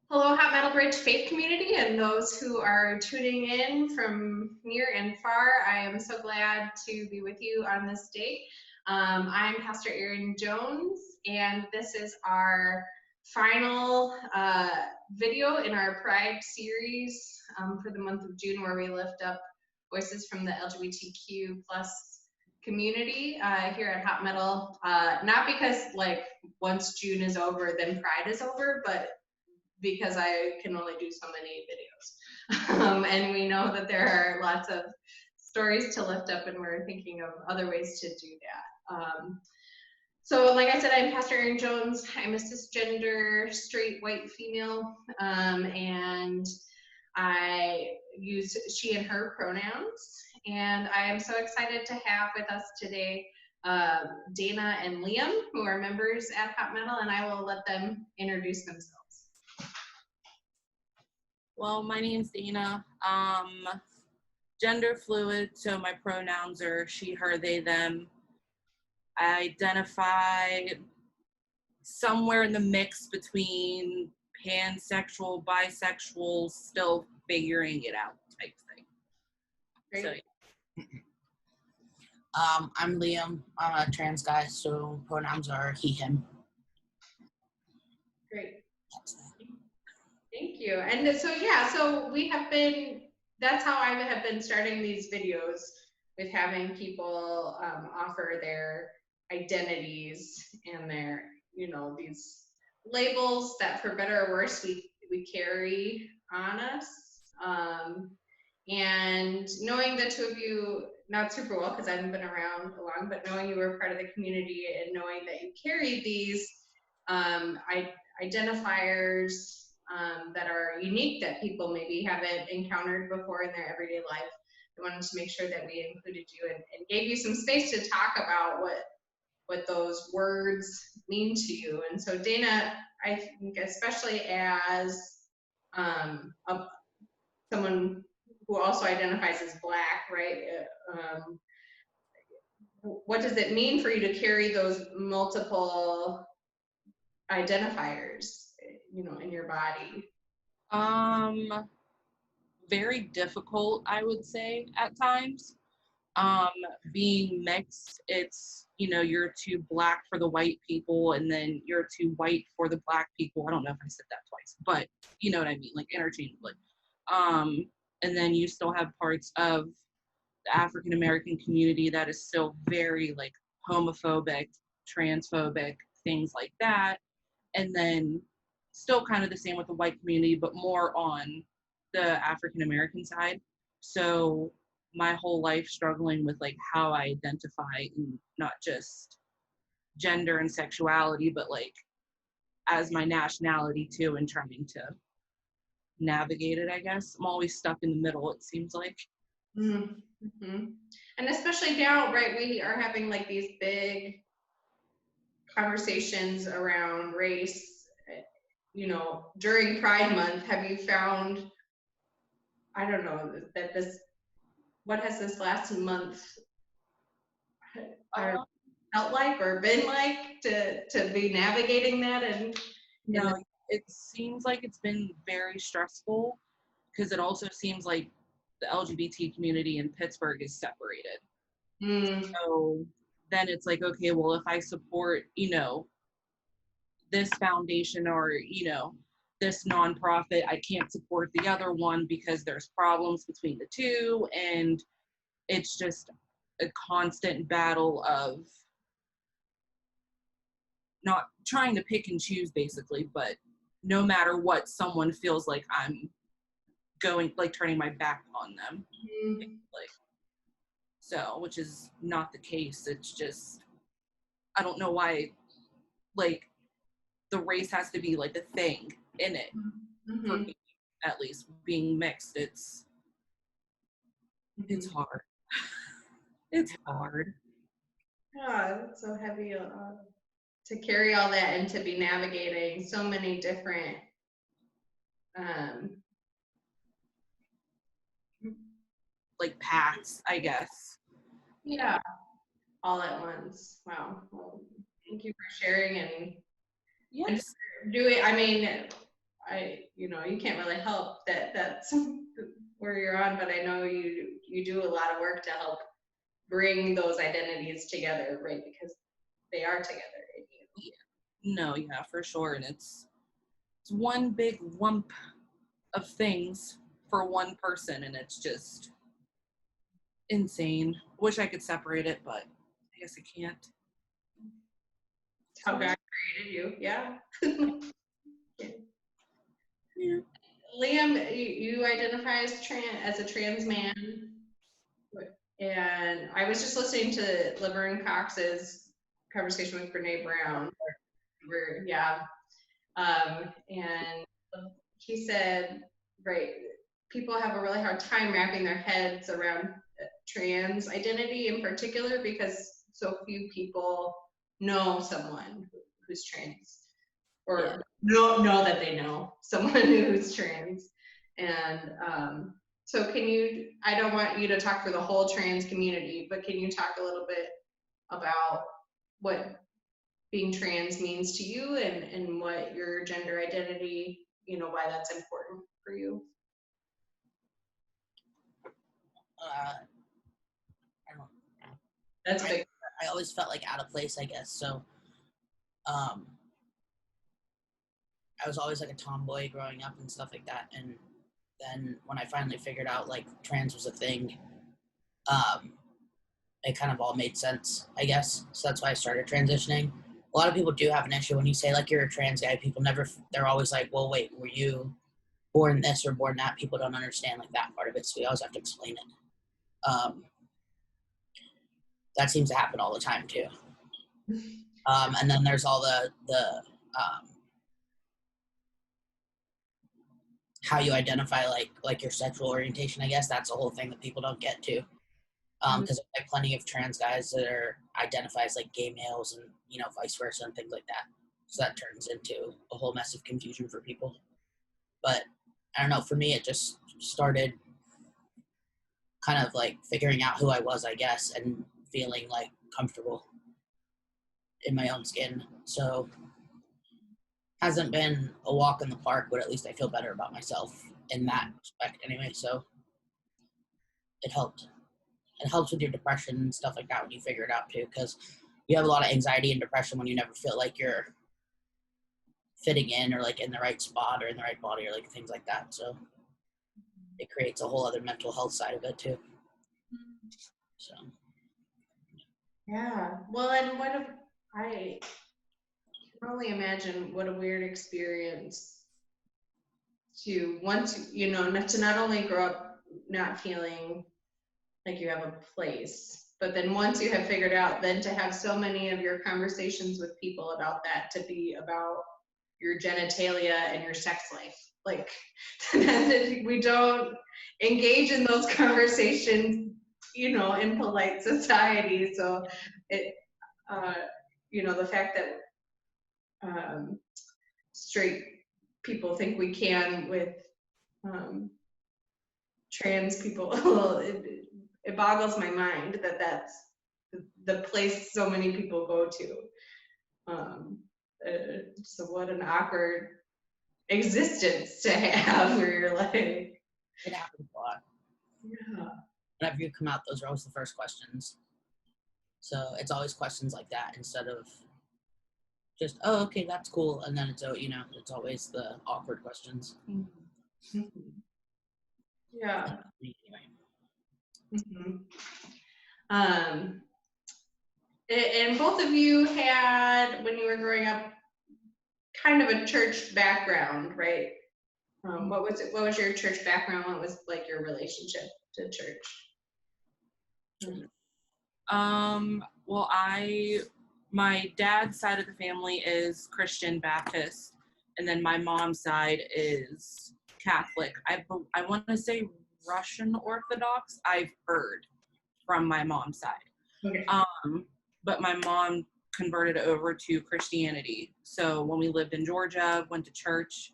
Hello, Hot Metal Bridge faith community and those who are tuning in from near and far. I am so glad to be with you on this day. I'm Pastor Erin Jones, and this is our final video in our Pride series for the month of June, where we lift up voices from the LGBTQ plus community here at Hot Metal. Not because like once June is over, then Pride is over, but because I can only do so many videos. And we know that there are lots of stories to lift up, and we're thinking of other ways to do that. So like I said, I'm Pastor Erin Jones. I'm a cisgender, straight, white female, and I use she and her pronouns. And I am so excited to have with us today Dayna and Liam, who are members at Hot Metal, and I will let them introduce themselves. Well, my name's Dayna. Gender fluid, so my pronouns are she, her, they, them. I identify somewhere in the mix between pansexual, bisexual, still figuring it out type thing. Great. So, I'm Liam. I'm a trans guy, so pronouns are he, him. Great. Thank you. And so, yeah, so we have been, that's how I have been starting these videos, with having people offer their identities and their, these labels that for better or worse we carry on us. And knowing the two of you, not super well because I haven't been around long, but knowing you were part of the community and knowing that you carry these identifiers that are unique, that people maybe haven't encountered before in their everyday life, I wanted to make sure that we included you and gave you some space to talk about what those words mean to you. And so Dayna, I think especially as someone who also identifies as Black, right? What does it mean for you to carry those multiple identifiers, in your body? Very difficult, I would say, at times. Being mixed, it's, you're too Black for the white people, and then you're too white for the Black people. I don't know if I said that twice, but you know what I mean, like interchangeably. And then you still have parts of the African American community that is still very like homophobic, transphobic, things like that. And then still kind of the same with the white community, but more on the African American side. So my whole life struggling with like how I identify in not just gender and sexuality, but like as my nationality too, and trying to navigate it, I guess. I'm always stuck in the middle, it seems like. Mm-hmm. And especially now, right, we are having like these big conversations around race, during Pride Month. Have you found, I don't know, that what has this last month felt like or been like to be navigating that? And no, it seems like it's been very stressful, because it also seems like the LGBT community in Pittsburgh is separated. So then it's like, okay, well, if I support, this foundation or, this nonprofit, I can't support the other one because there's problems between the two. And it's just a constant battle of not trying to pick and choose, basically, but no matter what, someone feels like I'm going, like turning my back on them. Like, so, which is not the case. It's just, I don't know why, like, the race has to be like a thing in it. For me, at least, being mixed, it's hard. It's hard. Yeah, it's so heavy to carry all that and to be navigating so many different like paths, I guess. Yeah, all at once. Wow. Well, thank you for sharing and yes. doing. I mean, you can't really help that that's where you're on, but I know you do a lot of work to help bring those identities together, right? Because they are together in you. No, yeah, for sure. And it's one big lump of things for one person, and it's just insane. Wish I could separate it, but I guess I can't. It's how God created you, yeah. Yeah. Liam, you identify as a trans man, and I was just listening to Laverne Cox's conversation with Brene Brown, and he said, right, people have a really hard time wrapping their heads around trans identity in particular because so few people know someone who's trans, or know that they know someone who's trans. And so I don't want you to talk for the whole trans community, but can you talk a little bit about what being trans means to you, and what your gender identity, why that's important for you? I don't know. That's big. I always felt like out of place, I guess. So, I was always like a tomboy growing up and stuff like that. And then when I finally figured out like trans was a thing, it kind of all made sense, I guess. So that's why I started transitioning. A lot of people do have an issue when you say like you're a trans guy. People they're always like, well, wait, were you born this or born that? People don't understand like that part of it. So we always have to explain it. That seems to happen all the time too. And then there's all the how you identify like your sexual orientation. I guess that's a whole thing that people don't get to. Because I have plenty of trans guys that are identify as like gay males and vice versa and things like that. So that turns into a whole mess of confusion for people. But I don't know, for me it just started kind of like figuring out who I was, I guess, and feeling like comfortable in my own skin. So hasn't been a walk in the park, but at least I feel better about myself in that respect anyway. So it helped. It helps with your depression and stuff like that when you figure it out too, because you have a lot of anxiety and depression when you never feel like you're fitting in or like in the right spot or in the right body or like things like that. So it creates a whole other mental health side of it too. So Yeah. Well, and I can only imagine what a weird experience to want to not only grow up not feeling like you have a place, but then once you have figured out, then to have so many of your conversations with people about that to be about your genitalia and your sex life. Like, we don't engage in those conversations, in polite society. So it, the fact that straight people think we can with trans people, it boggles my mind that that's the place so many people go to. So what an awkward existence to have, where you're like, it happens a lot. yeah. Whenever you come out, those are always the first questions. So it's always questions like that instead of just, oh, okay, that's cool. And then it's always the awkward questions. Mm-hmm. Yeah. Anyway. Mm-hmm. And both of you had, when you were growing up, kind of a church background, right? What was your church background? What was like your relationship to church? Well, my dad's side of the family is Christian Baptist, and then my mom's side is Catholic. I want to say Russian Orthodox. I've heard from my mom's side. Okay. But my mom converted over to Christianity. So when we lived in Georgia, went to church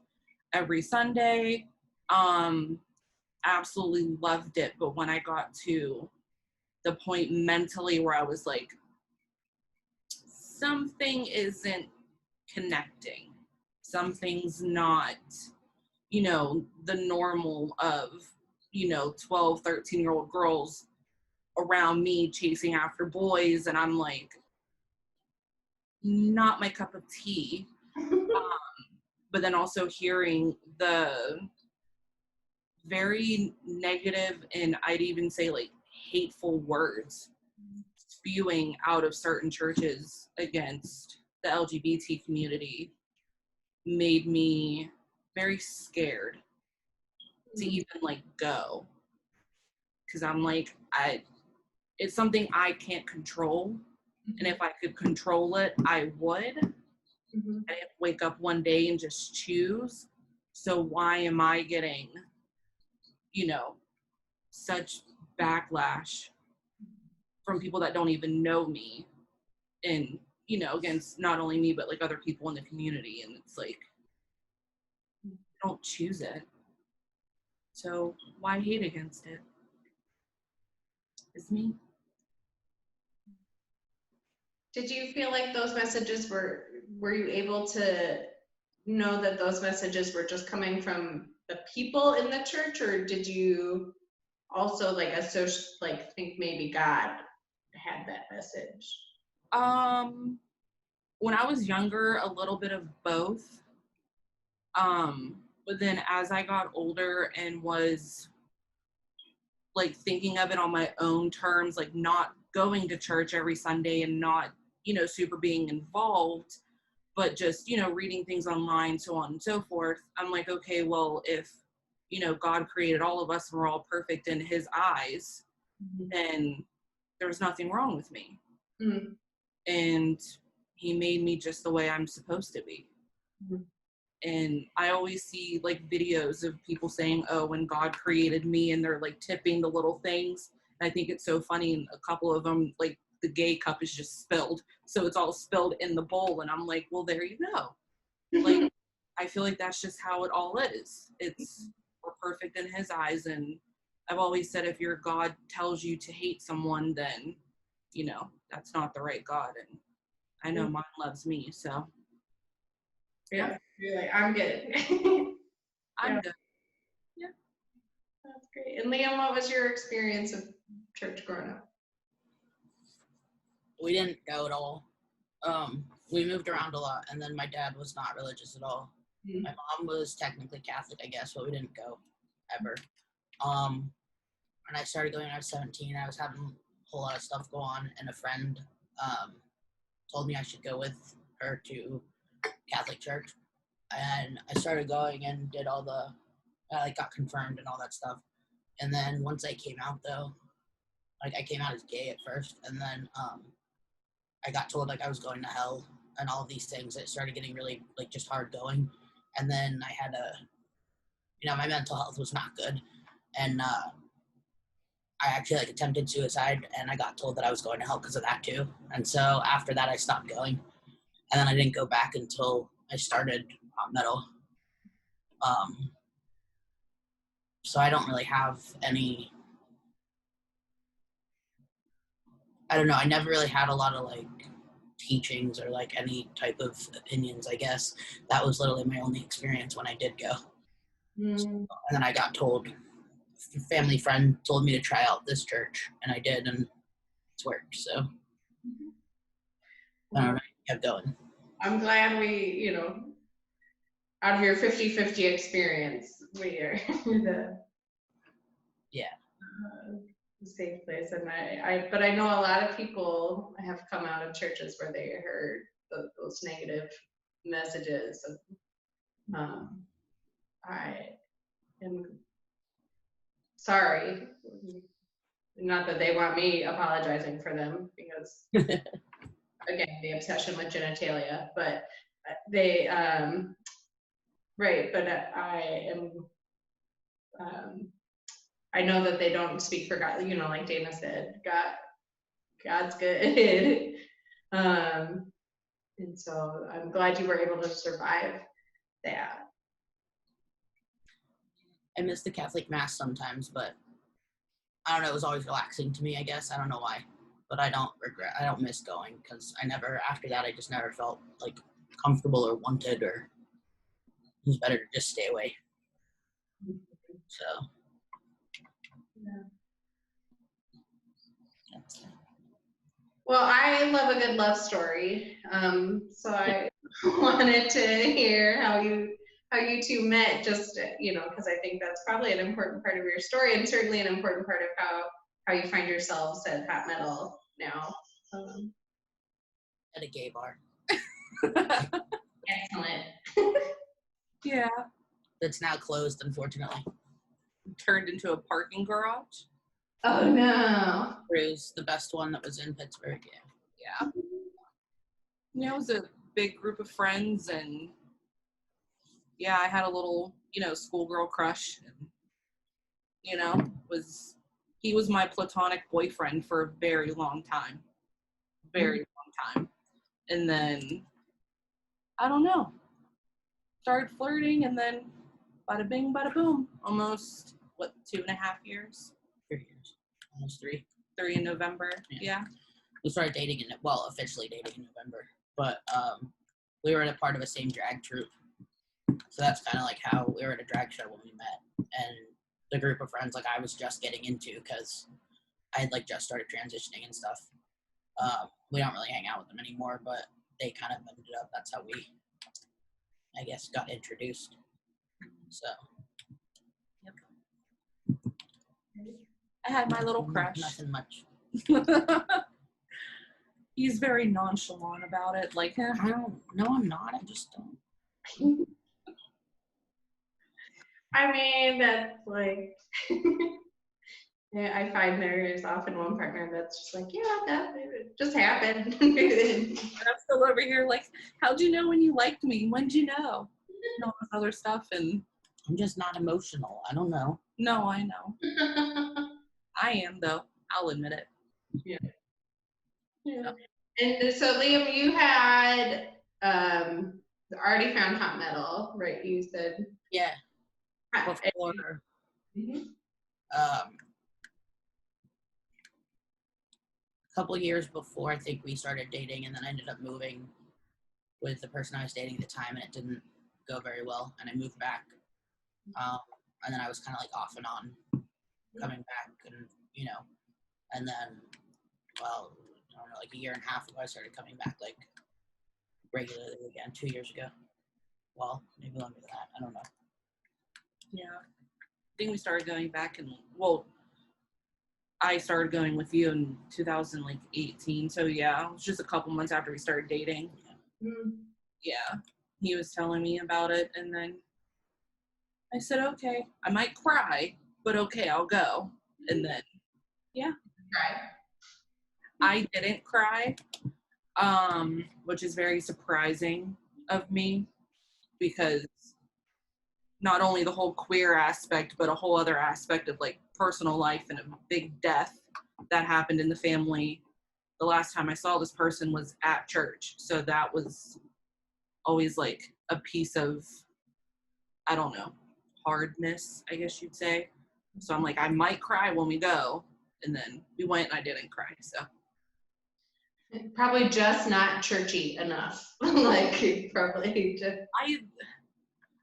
every Sunday. Absolutely loved it. But when I got to the point mentally where I was like, something isn't connecting. Something's not the normal of, 12, 13-year-old girls around me chasing after boys. And I'm like, not my cup of tea. But then also hearing the very negative, and I'd even say like hateful words spewing out of certain churches against the LGBT community made me very scared to even like go, because I'm like, it's something I can't control, and if I could control it, I would. I didn't wake up one day and just choose. So why am I getting, such backlash from people that don't even know me, and, against not only me, but like other people in the community? And it's like, don't choose it. So why hate against it? It's me. Did you feel like those messages were you able to know that those messages were just coming from the people in the church, or did you also like think maybe God had that message? When I was younger, a little bit of both. But then as I got older and was like thinking of it on my own terms, like not going to church every Sunday and not, super being involved, but just, reading things online, so on and so forth, I'm like, okay, well, if, God created all of us and we're all perfect in his eyes, then there's nothing wrong with me. And he made me just the way I'm supposed to be. And I always see like videos of people saying, oh, when God created me, and they're like tipping the little things. And I think it's so funny. And a couple of them, like the gay cup is just spilled. So it's all spilled in the bowl. And I'm like, well, there you go. Like, I feel like that's just how it all is. We're perfect in his eyes. And I've always said, if your God tells you to hate someone, then, that's not the right God. And I know mine loves me. So. Yeah, you're like, I'm good. I'm good. Yeah. That's great. And Liam, what was your experience of church growing up? We didn't go at all. We moved around a lot, and then my dad was not religious at all. My mom was technically Catholic, I guess, but we didn't go ever. When I started going when I was 17, I was having a whole lot of stuff go on, and a friend told me I should go with her to Catholic church. And I started going and did all I got confirmed and all that stuff. And then once I came out, though, like I came out as gay at first, and then I got told like I was going to hell and all of these things. It started getting really like just hard going. And then I had my mental health was not good, and I actually like attempted suicide, and I got told that I was going to hell because of that too. And so after that, I stopped going, and then I didn't go back until I started metal. So I don't really have any. I don't know. I never really had a lot of like teachings or like any type of opinions, I guess. That was literally my only experience when I did go. And then I got told, a family friend told me to try out this church, and I did, and it's worked. So I don't know, kept going. I'm glad we, out of your 50-50 experience, we are the safe place. And but I know a lot of people have come out of churches where they heard those negative messages. I am sorry, not that they want me apologizing for them, because again, the obsession with genitalia, but they right, but I am I know that they don't speak for God, like Dayna said, God's good. And so I'm glad you were able to survive that. I miss the Catholic Mass sometimes, but I don't know, it was always relaxing to me, I guess. I don't know why, but I don't miss going, because after that, I just never felt like comfortable or wanted, or it was better to just stay away. So Yeah. that's it. Well, I love a good love story. So I wanted to hear how you two met, just because I think that's probably an important part of your story, and certainly an important part of how you find yourselves at Hot Metal now. At a gay bar. Excellent. Yeah. That's now closed, unfortunately. Turned into a parking garage. Oh no. It was the best one that was in Pittsburgh. Yeah. Yeah. It was a big group of friends, and yeah, I had a little, schoolgirl crush. And, he was my platonic boyfriend for a very long time. Very long time. And then, I don't know, started flirting, and then bada bing, bada boom. Almost, 2.5 years? 3 years. Almost 3. 3 in November. Yeah. We started dating officially dating in November. But we were at a part of the same drag troupe. So that's kind of like how we were at a drag show when we met. And the group of friends, like, I was just getting into because I had, like, just started transitioning and stuff. We don't really hang out with them anymore, but they kind of ended up, that's how we, I guess, got introduced. So. Yep. I had my little crush. Nothing much. He's very nonchalant about it. Like, No, I'm not. I just don't. I mean, that's like, yeah, I find there is often one partner that's just like, yeah, that it just happened. and I'm still over here like, how'd you know when you liked me? When'd you know? And all this other stuff. And I'm just not emotional. I don't know. no, I know. I am, though. I'll admit it. Yeah. And so, Liam, you had already found Hot Metal, right? You said. Yeah. Before. A couple years before, I think we started dating, and then I ended up moving with the person I was dating at the time, and it didn't go very well, and I moved back. And then I was kind of like off and on coming back, and and then, well, I don't know, like a year and a half ago, I started coming back like regularly again. 2 years ago. Well, maybe longer than that. I don't know. Yeah. I think we started going back, and I started going with you in 2018. So yeah, it was just a couple months after we started dating. Yeah. He was telling me about it, and then I said, okay, I might cry, but okay, I'll go. And then, yeah. I didn't cry, which is very surprising of me, because not only the whole queer aspect, but a whole other aspect of like personal life and a big death that happened in the family. The last time I saw this person was at church. So that was always like a piece of, I don't know, hardness, I guess you'd say. So I'm like, I might cry when we go. And then we went and I didn't cry. So probably just not churchy enough. Like, probably just.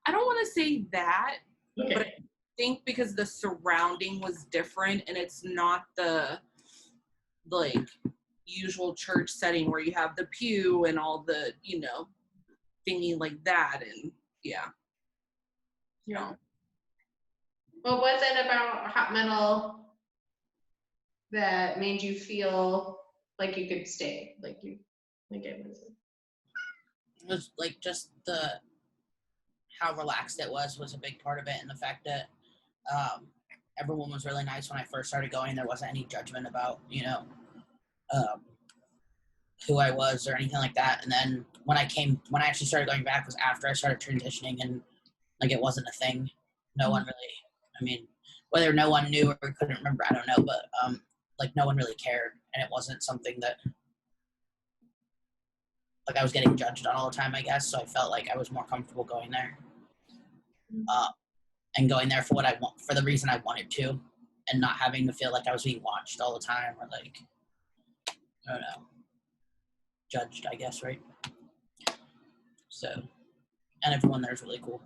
I don't want to say that, Okay. but I think because the surrounding was different, and it's not the like usual church setting where you have the pew and all the, thingy like that. And yeah. What was it about Hot Metal that made you feel like you could stay? Like it was like just how relaxed it was a big part of it, and the fact that everyone was really nice when I first started going. There wasn't any judgment about who I was or anything like that. And then when I actually started going back was after I started transitioning, and like it wasn't a thing. No one really, I mean, whether no one knew or couldn't remember, I don't know, but like no one really cared, and it wasn't something that like I was getting judged on all the time, I guess. So I felt like I was more comfortable going there, and going there for for the reason I wanted to, and not having to feel like I was being watched all the time or like, I don't know, judged, I guess, right? So, and everyone there is really cool.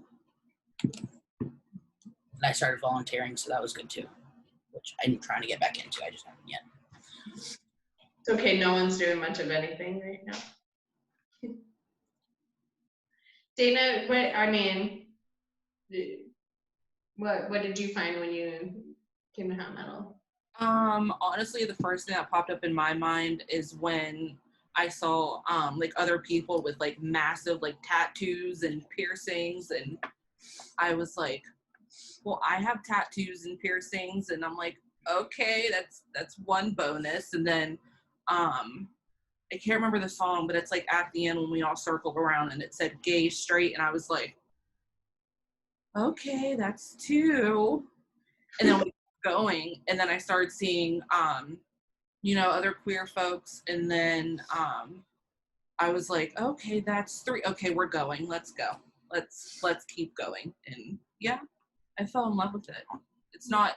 And I started volunteering, so that was good too, which I'm trying to get back into. I just haven't yet. It's okay, no one's doing much of anything right now. Dayna, what did you find when you came to hot metal? Honestly, the first thing that popped up in my mind is when I saw like other people with like massive like tattoos and piercings, and I was like, well, I have tattoos and piercings, and I'm like, okay, that's one bonus. And then I can't remember the song, but it's like at the end when we all circled around and it said gay straight, and I was like, okay, that's two. And then we kept going, and then I started seeing other queer folks, and then I was like, okay, that's three. Okay, we're going. Let's go. Let's keep going. And yeah, I fell in love with it. It's not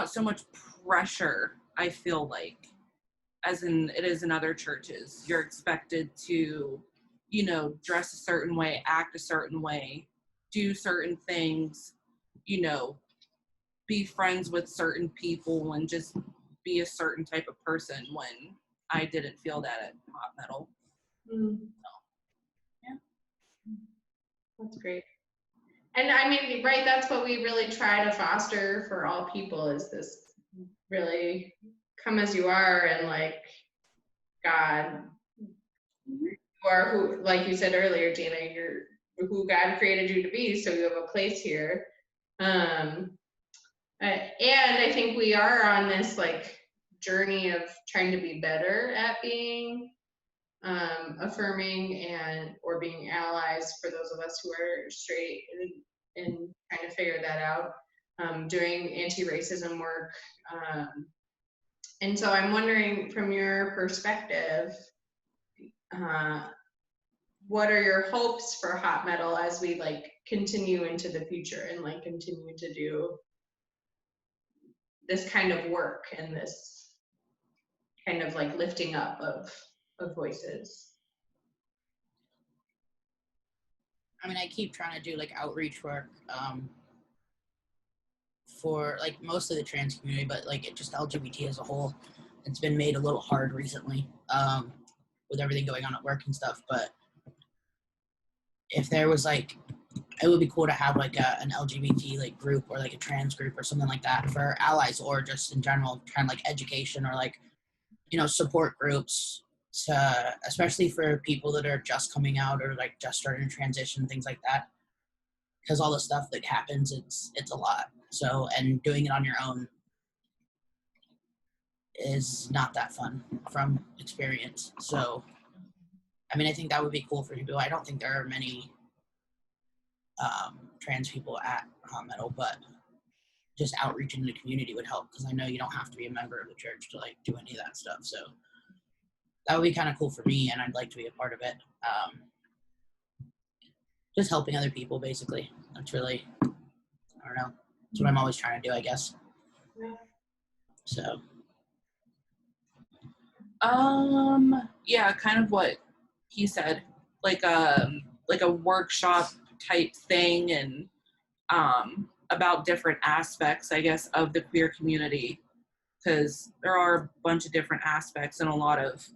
so much pressure, I feel like, as in it is in other churches. You're expected to, dress a certain way, act a certain way, do certain things, be friends with certain people, and just be a certain type of person, when I didn't feel that at hot metal. Mm. So, yeah. That's great. And I mean, right, that's what we really try to foster for all people, is this really come as you are, and like, God, you are who, like you said earlier, Dayna, you're who God created you to be, so you have a place here. And I think we are on this like journey of trying to be better at being affirming or being allies for those of us who are straight, and trying to figure that out, doing anti-racism work. And so I'm wondering, from your perspective, what are your hopes for hot metal as we like continue into the future, and like continue to do this kind of work, and this kind of like lifting up of voices? I mean, I keep trying to do like outreach work for like most of the trans community, but like it just LGBT as a whole. It's been made a little hard recently with everything going on at work and stuff. But if there was like, it would be cool to have like an LGBT like group, or like a trans group or something like that for allies, or just in general kind of like education, or like, support groups to, especially for people that are just coming out, or like just starting to transition, things like that. Because all the stuff that happens, it's a lot. So, and doing it on your own is not that fun from experience. So, I mean, I think that would be cool for people. I don't think there are many trans people at hot metal, but just outreach in the community would help, because I know you don't have to be a member of the church to like do any of that stuff. So that would be kind of cool for me, and I'd like to be a part of it. Just helping other people, basically. That's really, I don't know. That's what I'm always trying to do, I guess. Yeah. So. Yeah, kind of what he said, like a workshop type thing, and about different aspects, I guess, of the queer community, because there are a bunch of different aspects, and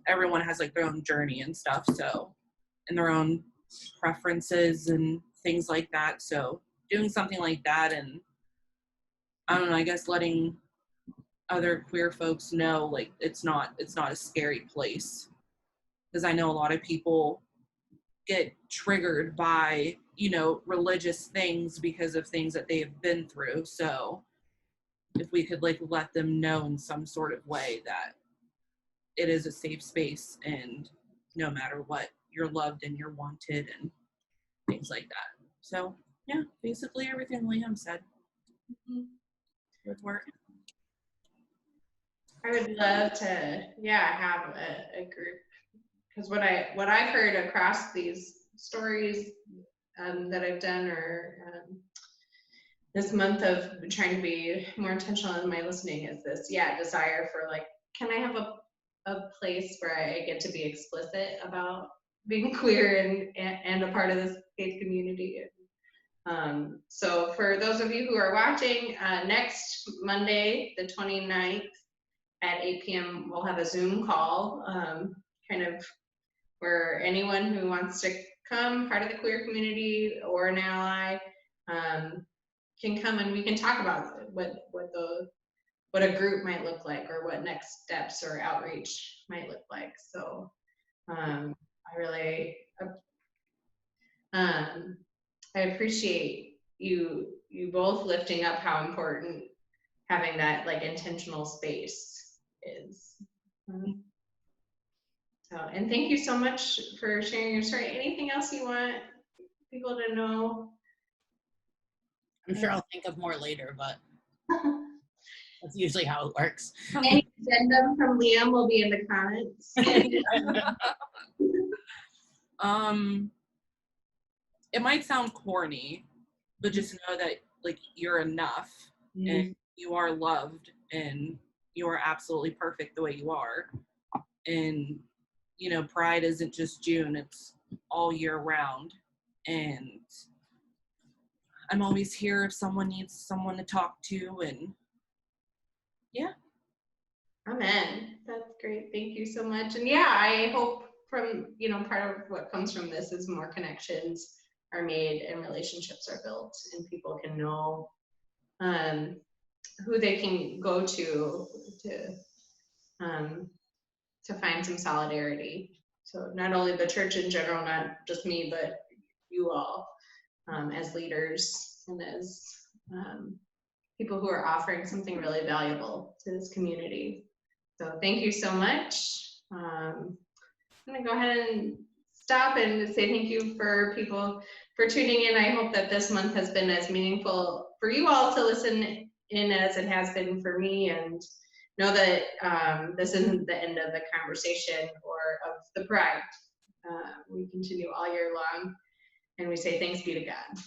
everyone has like their own journey and stuff, so, and their own preferences and things like that. So doing something like that, and I don't know, I guess letting other queer folks know like it's not a scary place, because I know a lot of people get triggered by religious things because of things that they've been through. So if we could like let them know in some sort of way that it is a safe space, and no matter what, you're loved and you're wanted, and things like that. So yeah, basically everything Liam said would work. I would love to, have a group, because what I've heard across these stories that I've done, or this month of trying to be more intentional in my listening, is this desire for like, can I have a place where I get to be explicit about being queer and a part of this faith community, So for those of you who are watching, next Monday, the 29th at 8 p.m., we'll have a Zoom call, kind of where anyone who wants to come, part of the queer community or an ally, can come and we can talk about what a group might look like, or what next steps or outreach might look like. So I really I appreciate you both lifting up how important having that like intentional space is. So, and thank you so much for sharing your story. Anything else you want people to know? I'm sure I'll think of more later, but that's usually how it works. Any addendum from Liam will be in the comments. It might sound corny, but just know that like you're enough and you are loved and you are absolutely perfect the way you are. And you know, Pride isn't just June, it's all year round. And I'm always here if someone needs someone to talk to, and yeah. Amen. That's great. Thank you so much. And yeah, I hope from, you know, part of what comes from this is more connections are made and relationships are built and people can know who they can go to find some solidarity. So not only the church in general, not just me, but you all as leaders and as people who are offering something really valuable to this community. So thank you so much. I'm gonna go ahead and stop and say thank you for people for tuning in. I hope that this month has been as meaningful for you all to listen in as it has been for me, and know that this isn't the end of the conversation or of the Pride. We continue all year long, and we say thanks be to God.